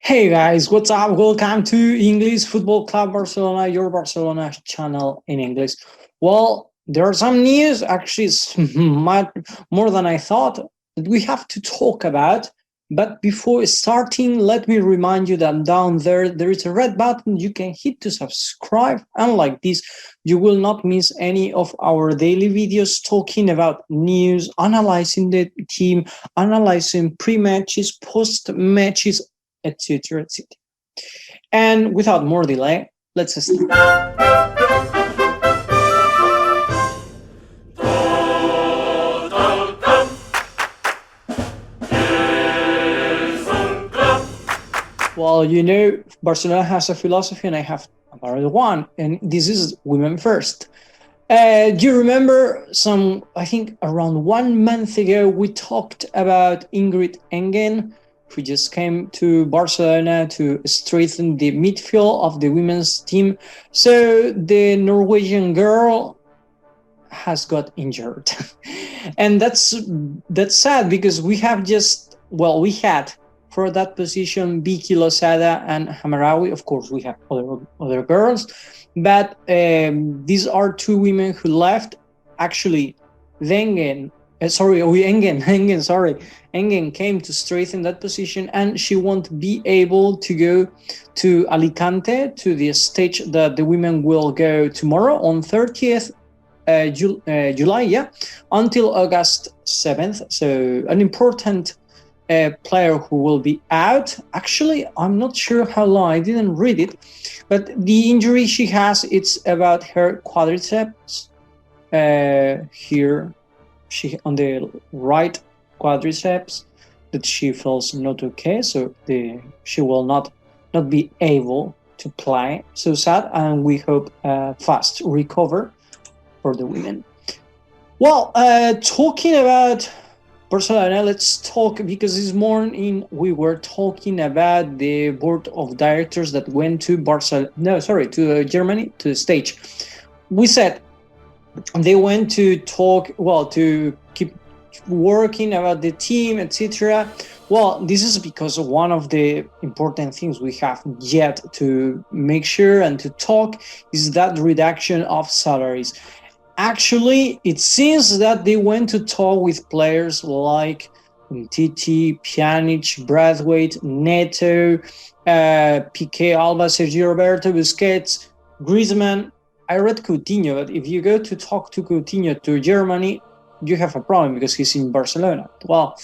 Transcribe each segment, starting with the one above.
Hey guys, what's up? Welcome to English Football Club Barcelona, your Barcelona channel in English. Well, there are some news, actually, it's much more than I thought, that we have to talk about. But before starting, let me remind you that down there is a red button you can hit to subscribe. And like this, you will not miss any of our daily videos talking about news, analyzing the team, analyzing pre-matches, post-matches, etc., etc. And without more delay, let's start. Well, Barcelona has a philosophy and I have another one, and this is women first. Do you remember I think around 1 month ago, we talked about Engen, who just came to Barcelona to strengthen the midfield of the women's team. So the Norwegian girl has got injured. And that's sad because we had for that position Vicky Lozada and Hamarawi. Of course, we have other girls, but these are two women who left. Actually, Engen came to strengthen that position, and she won't be able to go to Alicante, to the stage that the women will go tomorrow on 30th July, until August 7th. So an important player who will be out. Actually, I'm not sure how long. I didn't read it, but the injury she has, it's about her quadriceps. Here, she on the right quadriceps, that she feels not okay. So she will not be able to play. So sad, and we hope fast recover for the women. Well, talking about Barcelona, let's talk, because this morning we were talking about the board of directors that went to to Germany, to the stage. We said they went to talk, to keep working about the team, etc. Well, this is because one of the important things we have yet to make sure and to talk is that reduction of salaries. Actually, it seems that they went to talk with players like Umtiti, Pjanic, Braithwaite, Neto, Piqué, Alba, Sergio Roberto, Busquets, Griezmann. I read Coutinho, but if you go to talk to Coutinho to Germany, you have a problem because he's in Barcelona. Well,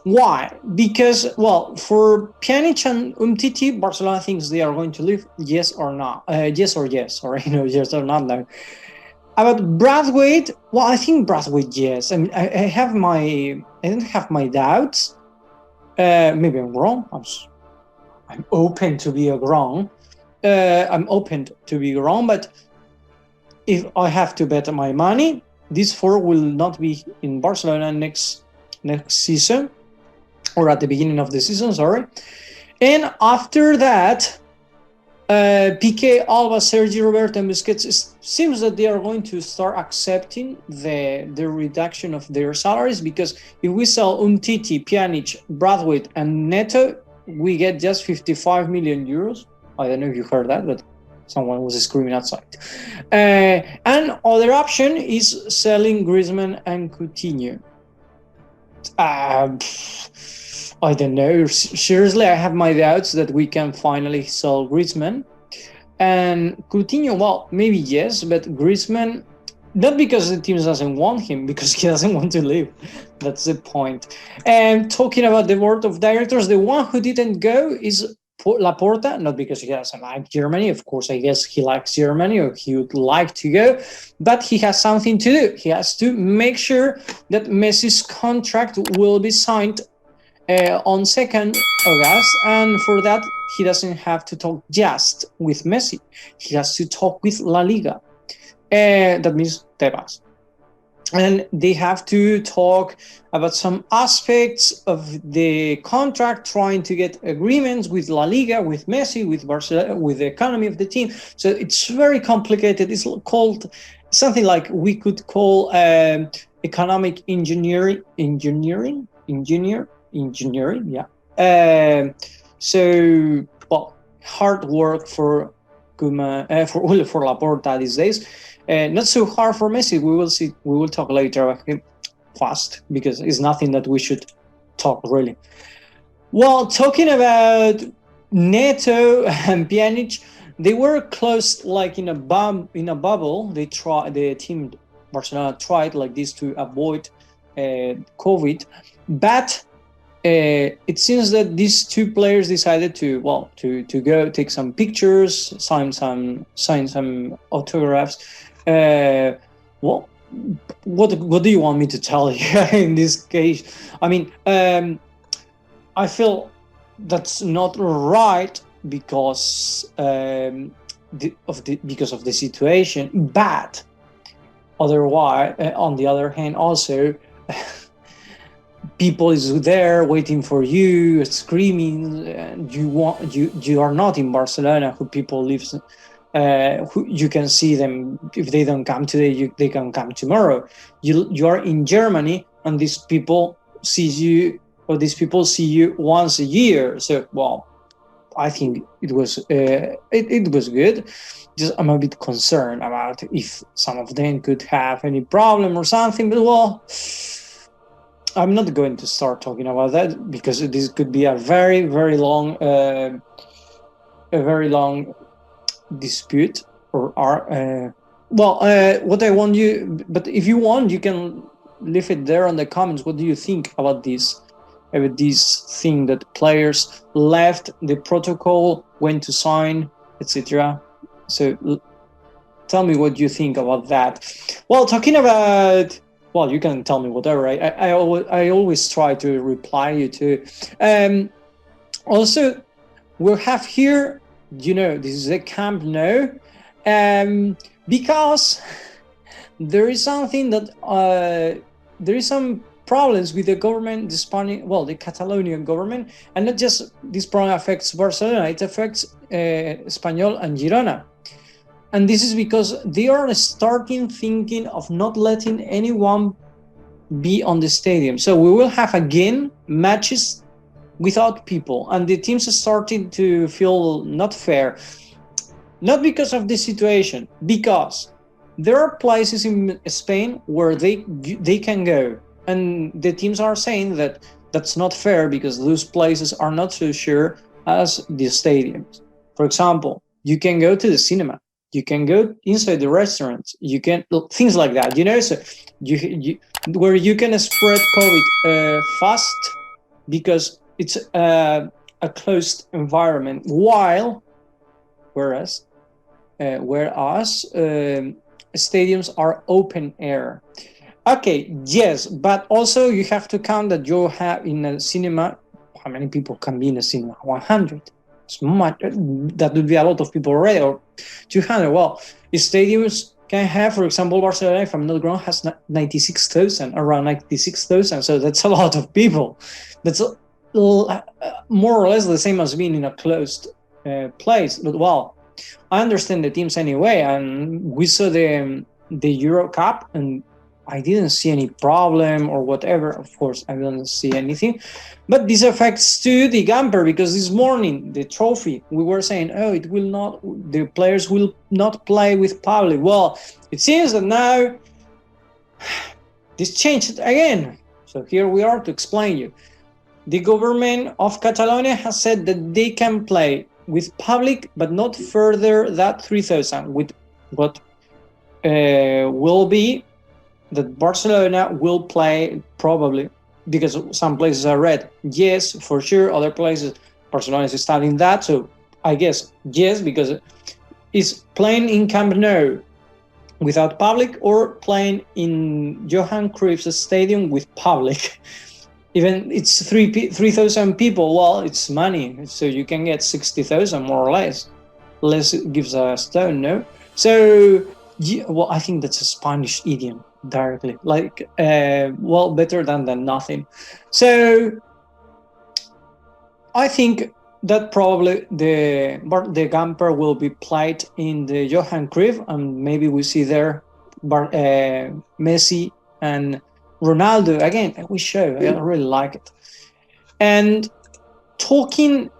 why? Because, for Pjanic and Umtiti, Barcelona thinks they are going to leave, yes or not. Yes or yes, or yes or not. No. About Braithwaite, I think Braithwaite, yes. I mean, I don't have my doubts. Maybe I'm wrong. I'm open to be wrong. But if I have to bet my money, these four will not be in Barcelona next season, or at the beginning of the season, sorry. And after that, Piqué, Alba, Sergio Roberto, and Busquets, it seems that they are going to start accepting the reduction of their salaries, because if we sell Umtiti, Pjanic, Braithwaite, and Neto, we get just 55 million euros. I don't know if you heard that, but someone was screaming outside. And other option is selling Griezmann and Coutinho. I don't know. Seriously, I have my doubts that we can finally sell Griezmann. And Coutinho, maybe yes, but Griezmann, not because the team doesn't want him, because he doesn't want to leave. That's the point. And talking about the board of directors, the one who didn't go is Laporta, not because he doesn't like Germany. Of course, I guess he likes Germany, or he would like to go, but he has something to do. He has to make sure that Messi's contract will be signed on 2nd August, and for that, he doesn't have to talk just with Messi. He has to talk with La Liga. That means Tebas. And they have to talk about some aspects of the contract, trying to get agreements with La Liga, with Messi, with Barcelona, with the economy of the team. So it's very complicated. It's called something like we could call economic engineering, yeah. So, well, hard work for Koeman, for Laporta these days. Not so hard for Messi. We will see. We will talk later about him fast, because it's nothing that we should talk really. Well, talking about Neto and Pjanic, they were close, like in a bubble. The team Barcelona tried like this to avoid COVID, but it seems that these two players decided to go take some pictures, sign some autographs. Well, what do you want me to tell you in this case? I mean, I feel that's not right because because of the situation, but otherwise, on the other hand, also people is there waiting for you, screaming. You are not in Barcelona, who people live. Who you can see them. If they don't come today, they can come tomorrow. You are in Germany, and these people see you once a year. So, well, I think it was good. Just I'm a bit concerned about if some of them could have any problem or something. But, well, I'm not going to start talking about that, because this could be a very, very long dispute. What I want you, but if you want, you can leave it there on the comments. What do you think about this thing that players left the protocol, went to sign, etc.? So tell me what you think about that. Well, talking about, well, you can tell me whatever. I always try to reply you to. Also, we'll have here, this is a Camp Nou, because there is something that there is some problems with the government, the Catalonian government, and not just this problem affects Barcelona, it affects Espanyol and Girona. And this is because they are starting thinking of not letting anyone be on the stadium. So we will have again matches without people, and the teams are starting to feel not fair. Not because of the situation, because there are places in Spain where they can go, and the teams are saying that that's not fair because those places are not so sure as the stadiums. For example, you can go to the cinema, you can go inside the restaurants, you can things like that, so you where you can spread COVID fast, because it's a closed environment, whereas stadiums are open air. Okay, yes, but also you have to count that you have in a cinema. How many people can be in a cinema? 100. It's much. That would be a lot of people already, or 200. Well, stadiums can have, for example, Barcelona, if I'm not wrong, has 96,000, around 96,000. So that's a lot of people. That's more or less the same as being in a closed place. But, well, I understand the teams anyway, and we saw the Euro Cup, and I didn't see any problem or whatever. Of course, I didn't see anything. But this affects to the Gamper, because this morning, the trophy, we were saying, the players will not play with public. Well, it seems that now this changed again. So here we are to explain you. The government of Catalonia has said that they can play with public, but not further than 3,000, with what will be that Barcelona will play probably, because some places are red. Yes, for sure. Other places, Barcelona is studying that. So I guess yes, because it's playing in Camp Nou without public, or playing in Johan Cruyff's stadium with public. Even it's 3,000 people. Well, it's money, so you can get 60,000 more or less. Less gives a stone, no? So, well, I think that's a Spanish idiom directly. Like, better than nothing. So, I think that probably the Gamper will be played in the Johan Cruyff, and maybe we see there Messi and Ronaldo again. We show. I really like it. And talking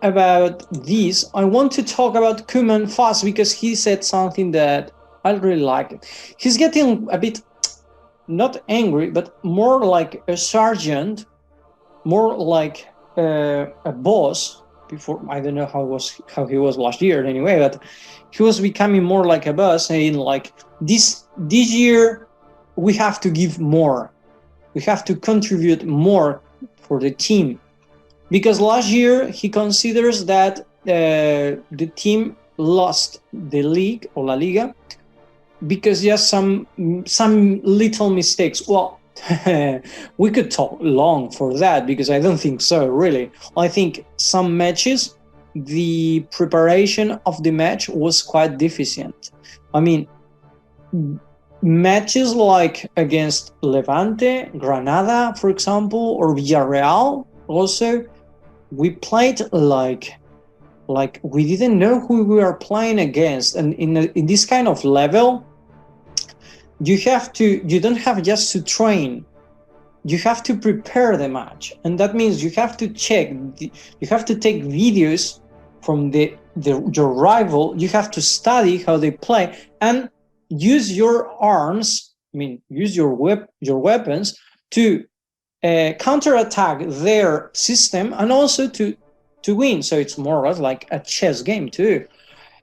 about this, I want to talk about Koeman fast because he said something that I really like it. He's getting a bit not angry, but more like a sergeant, more like a boss. Before, I don't know how he was last year anyway, but he was becoming more like a boss, saying like this year we have to give more, we have to contribute more for the team, because last year he considers that the team lost the league or La Liga because just some little mistakes. Well, we could talk long for that because I don't think so, really. I think some matches, the preparation of the match was quite deficient. I mean, matches like against Levante, Granada, for example, or Villarreal also, we played like we didn't know who we were playing against. And in this kind of level, you don't have just to train, you have to prepare the match, and that means you have to you have to take videos from your rival, you have to study how they play and use your arms, use your weapons to counterattack their system and also to win. So it's more or less like a chess game too.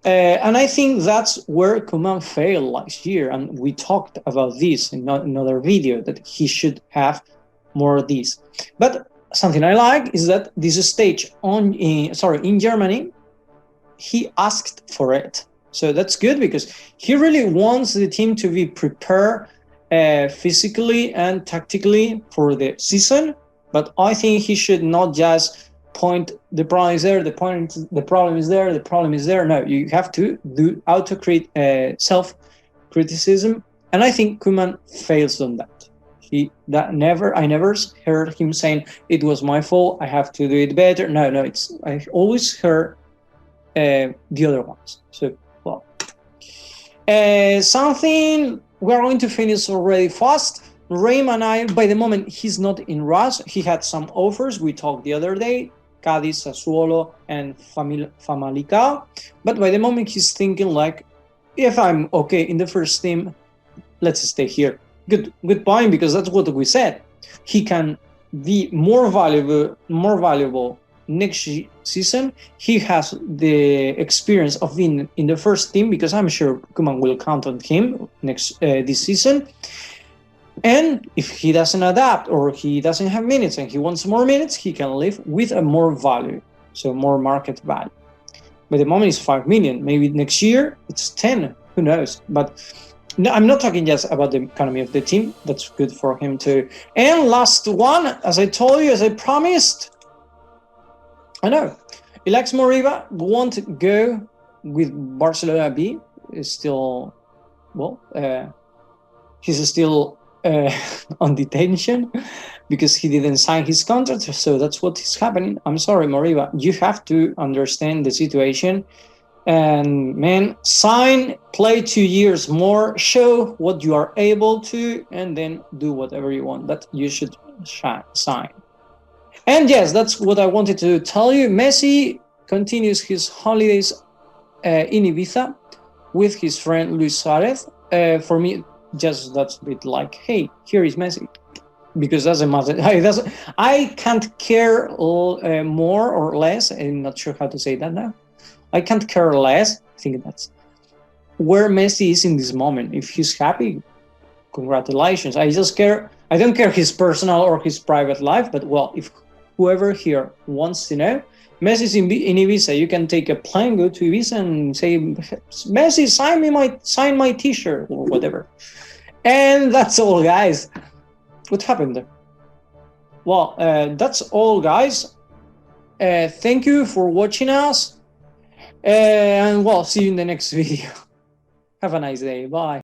And I think that's where Koeman failed last year, and we talked about this in another video, that he should have more of this. But something I like is that this stage in Germany, he asked for it. So that's good because he really wants the team to be prepared physically and tactically for the season. But I think he should not just point the problem is there, the problem is there, the problem is there. No, you have to do self-criticism, and I think Koeman fails on that. I never heard him saying it was my fault, I have to do it better. No, I always heard the other ones. So, well, something we're going to finish already fast. Raim and I, by the moment, he's not in rush. He had some offers. We talked the other day. Cádiz, Sassuolo, and Famalicão. But by the moment, he's thinking like, if I'm okay in the first team, let's stay here. Good point, because that's what we said. He can be more valuable next season. He has the experience of being in the first team, because I'm sure Koeman will count on him this season. And if he doesn't adapt or he doesn't have minutes and he wants more minutes, he can leave with a more value, so more market value. But the moment is 5 million. Maybe next year it's 10. Who knows? But no, I'm not talking just about the economy of the team. That's good for him too. And last one, as I told you, as I promised, I know Ilaix Moriba won't go with Barcelona B. Is still, he's still on detention because he didn't sign his contract. So that's what is happening. I'm sorry, Moriba. You have to understand the situation. And man, play 2 years more, show what you are able to, and then do whatever you want. But you should sign. And yes, that's what I wanted to tell you. Messi continues his holidays in Ibiza with his friend Luis Suarez. For me, just that's a bit like, hey, here is Messi, because doesn't matter. I can't care more or less. I'm not sure how to say that now. I can't care less. I think that's where Messi is in this moment. If he's happy, congratulations. I don't care his personal or his private life, but well, if whoever here wants to know, Messi's in Ibiza. You can take a plane, go to Ibiza and say, Messi, sign my t-shirt or whatever. And that's all, guys. What happened there? Well, that's all, guys. Thank you for watching us. And well, see you in the next video. Have a nice day. Bye.